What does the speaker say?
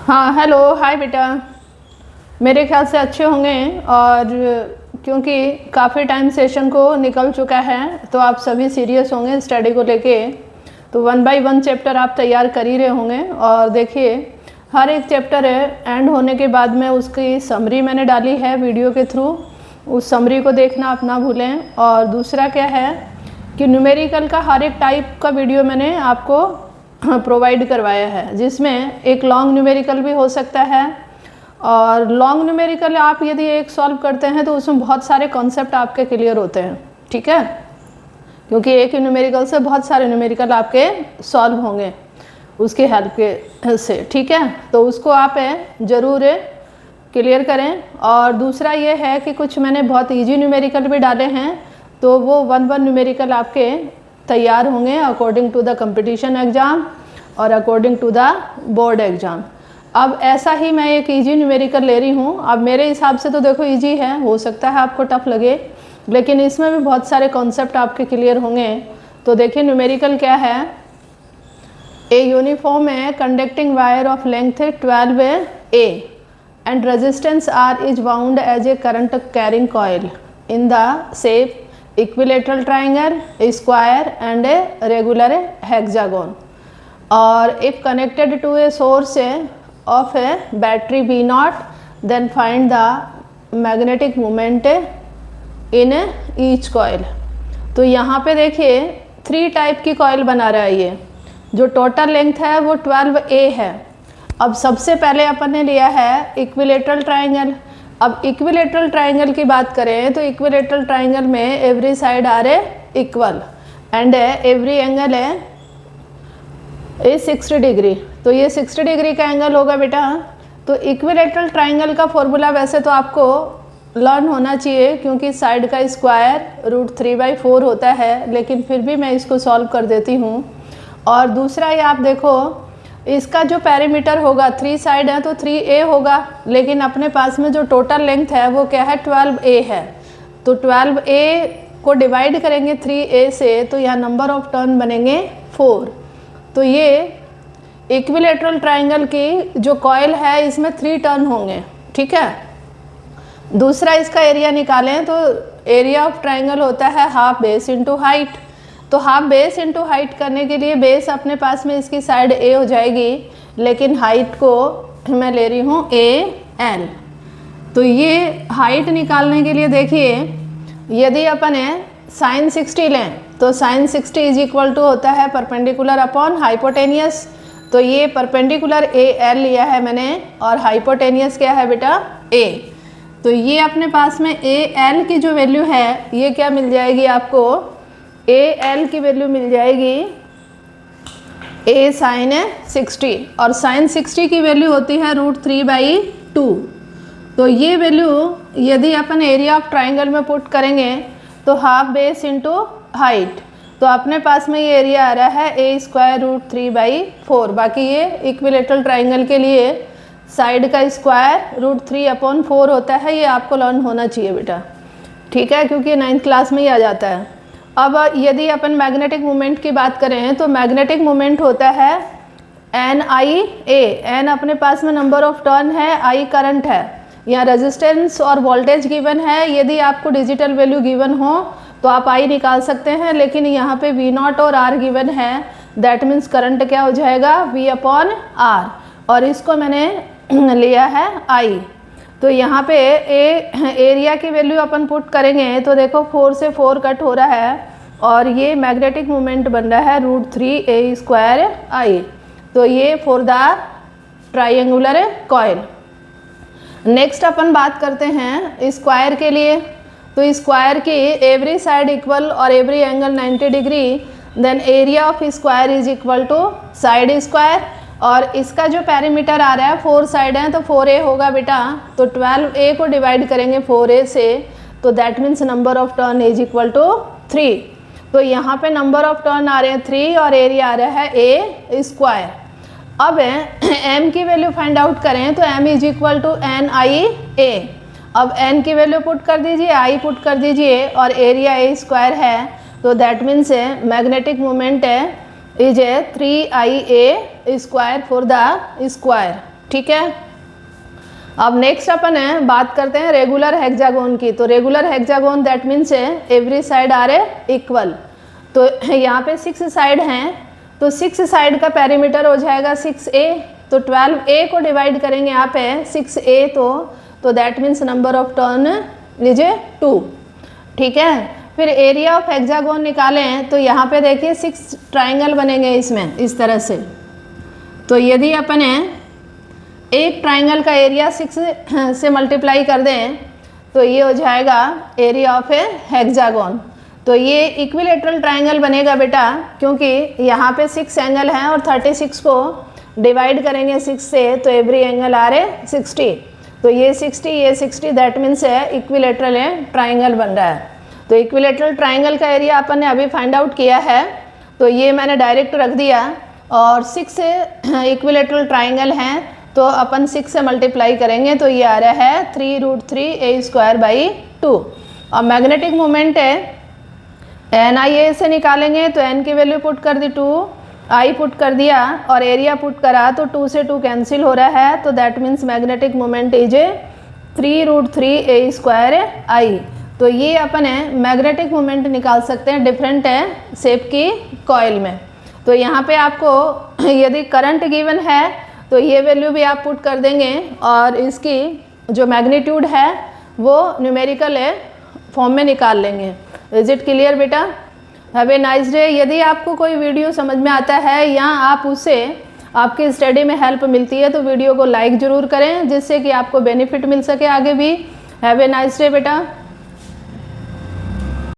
हाँ hello hi बेटा। मेरे ख्याल से अच्छे होंगे। और क्योंकि काफ़ी टाइम सेशन को निकल चुका है तो आप सभी सीरियस होंगे स्टडी को लेके। तो 1 बाय 1 चैप्टर आप तैयार कर ही रहे होंगे। और देखिए हर एक चैप्टर एंड होने के बाद में उसकी समरी मैंने डाली है वीडियो के थ्रू। उस समरी को देखना आप ना भूलें। और दूसरा क्या है कि न्यूमेरिकल का हर एक टाइप का वीडियो मैंने आपको प्रोवाइड करवाया है, जिसमें एक लॉन्ग न्यूमेरिकल भी हो सकता है। और लॉन्ग न्यूमेरिकल आप यदि एक सॉल्व करते हैं तो उसमें बहुत सारे कॉन्सेप्ट आपके क्लियर होते हैं, ठीक है। क्योंकि एक ही न्यूमेरिकल से बहुत सारे न्यूमेरिकल आपके सॉल्व होंगे उसकी हेल्प के से, ठीक है। तो उसको आप ज़रूर क्लियर करें। और दूसरा ये है कि कुछ मैंने बहुत इजी न्यूमेरिकल भी डाले हैं, तो वो 1 न्यूमेरिकल आपके तैयार होंगे according to the competition exam और according to the board exam. अब ऐसा ही मैं एक इजी न्यूमेरिकल ले रही हूँ। अब मेरे हिसाब से तो देखो इजी है, हो सकता है आपको टफ लगे, लेकिन इसमें भी बहुत सारे कॉन्सेप्ट आपके क्लियर होंगे। तो देखिए न्यूमेरिकल क्या है। ए यूनिफॉर्म है conducting wire of length 12 A and resistance R is bound as a current carrying coil in the shape equilateral triangle, a square and a regular hexagon. Or if connected to a source of a battery V0, then find the magnetic moment in each coil. तो यहाँ पे देखिए 3 type की coil बना रहा है। ये जो टोटल लेंथ है वो 12A है। अब सबसे पहले अपन ने लिया है इक्विलेटरल ट्राइंगल। अब इक्विलेटरल ट्राइंगल की बात करें तो इक्विलेटरल ट्राइंगल में every side are equal and every angle है 60 डिग्री। तो ये 60 डिग्री का एंगल होगा बेटा। तो इक्विलेटरल ट्राइंगल का फॉर्मूला वैसे तो आपको लर्न होना चाहिए, क्योंकि साइड का स्क्वायर √3/4 होता है, लेकिन फिर भी मैं इसको सॉल्व कर देती हूँ। और दूसरा ये आप देखो इसका जो पैरीमीटर होगा 3 साइड है तो 3A होगा, लेकिन अपने पास में जो टोटल लेंथ है वो क्या है 12A है। तो 12A को डिवाइड करेंगे 3A से तो यहाँ नंबर ऑफ टर्न बनेंगे 4। तो ये इक्विलेटरल ट्राइंगल की जो कॉयल है इसमें 3 टर्न होंगे, ठीक है। दूसरा इसका एरिया निकालें तो एरिया ऑफ ट्राइंगल होता है हाफ बेस इंटू हाइट। तो हाफ बेस इंटू हाइट करने के लिए बेस अपने पास में इसकी साइड A हो जाएगी, लेकिन हाइट को मैं ले रही हूँ AL। तो ये हाइट निकालने के लिए देखिए यदि अपन sin 60 लें तो sin 60 इज इक्वल टू होता है परपेंडिकुलर अपॉन हाइपोटेनियस। तो ये परपेंडिकुलर AL लिया है मैंने और हाइपोटेनियस क्या है बेटा A। तो ये अपने पास में AL की जो वैल्यू है ये क्या मिल जाएगी आपको, AL की वैल्यू मिल जाएगी A sin 60 और sin 60 की वैल्यू होती है √3/2। तो ये वैल्यू यदि अपन एरिया ऑफ ट्राइंगल में पुट करेंगे तो हाफ बेस इंटू हाइट, तो अपने पास में ये एरिया आ रहा है A² √3/4। बाकी ये इक्विलेटरल ट्राइंगल के लिए साइड का स्क्वायर √3/4 होता है। ये आपको लर्न होना चाहिए बेटा, ठीक है, क्योंकि 9th क्लास में ही आ जाता है। अब यदि अपन मैग्नेटिक मोमेंट की बात करें तो मैग्नेटिक मोमेंट होता है NIA। N अपने पास में नंबर ऑफ टर्न है, I करंट है, यहाँ रेजिस्टेंस और वोल्टेज गिवन है। यदि आपको डिजिटल वैल्यू गिवन हो तो आप I निकाल सकते हैं, लेकिन यहाँ पे V0 और R गिवन है। दैट मीन्स करंट क्या हो जाएगा V/R, और इसको मैंने लिया है I। तो यहाँ पे एरिया की वैल्यू अपन पुट करेंगे तो देखो 4 से 4 कट हो रहा है और ये मैग्नेटिक मोमेंट बन रहा है √3A²I। तो ये for the triangular coil. Next अपन बात करते हैं स्क्वायर के लिए। तो स्क्वायर की एवरी साइड इक्वल और every angle 90 degree, then area of square is equal to side square. और इसका जो पैरीमीटर आ रहा है 4 साइड है तो 4A होगा बेटा। तो 12A को डिवाइड करेंगे 4A से तो that means number of turn is equal to 3। तो यहाँ पे नंबर ऑफ टर्न आ रहे हैं 3 और एरिया आ रहा है A²। अब M की वैल्यू फाइंड आउट करें तो M is equal to NIA। अब N की वैल्यू पुट कर दीजिए, I पुट कर दीजिए और एरिया A² है। तो दैट मीन्स मैग्नेटिक मोमेंट है is 3IA² for the square, ठीक है। अब नेक्स्ट अपन है बात करते हैं रेगुलर हेक्सागोन की। तो regular hexagon that means every side are equal. तो यहाँ पे 6 साइड हैं, तो 6 साइड का पेरीमीटर हो जाएगा 6a। तो 12a को डिवाइड करेंगे यहाँ पे 6a, तो that means number of turn लीजिए 2, ठीक है। फिर एरिया ऑफ हेक्सागोन निकालें तो यहाँ पे देखिए 6 ट्राइंगल बनेंगे इसमें इस तरह से। तो यदि अपन एक ट्राइंगल का एरिया 6 से मल्टीप्लाई कर दें तो ये हो जाएगा एरिया ऑफ ए हेक्सागोन। तो ये इक्विलेटरल ट्राइंगल बनेगा बेटा, क्योंकि यहाँ पे 6 एंगल हैं और 36 को डिवाइड करेंगे 6 से, तो एवरी एंगल आ रहे 60। तो ये 60 ये 60 दैट मीन्स है इक्विलेटरल ट्राइंगल बन रहा है। तो इक्विलेटरल ट्राइंगल का एरिया अपन ने अभी फाइंड आउट किया है, तो ये मैंने डायरेक्ट रख दिया। और 6 इक्विलेटरल ट्राइंगल हैं तो अपन 6 से मल्टीप्लाई करेंगे तो ये आ रहा है 3√3a² 2। और मैग्नेटिक मोमेंट है NIA से निकालेंगे तो n की वैल्यू पुट कर दी 2, I पुट कर दिया और एरिया पुट करा तो 2 से 2 कैंसिल हो रहा है। तो that means magnetic moment is 3√3a² I। तो ये अपन मैग्नेटिक मोमेंट निकाल सकते हैं डिफरेंट शेप की कॉइल में। तो यहाँ पे आपको यदि करंट गिवन है तो ये वैल्यू भी आप पुट कर देंगे और इसकी जो मैग्नीट्यूड है वो न्यूमेरिकल फॉर्म में निकाल लेंगे। इज इट क्लियर बेटा? Have a nice day. यदि आपको कोई वीडियो समझ में आता है या आप उससे आपकी स्टडी में हेल्प मिलती है तो वीडियो को लाइक ज़रूर करें, जिससे कि आपको बेनिफिट मिल सके आगे भी। हैव ए नाइस डे बेटा।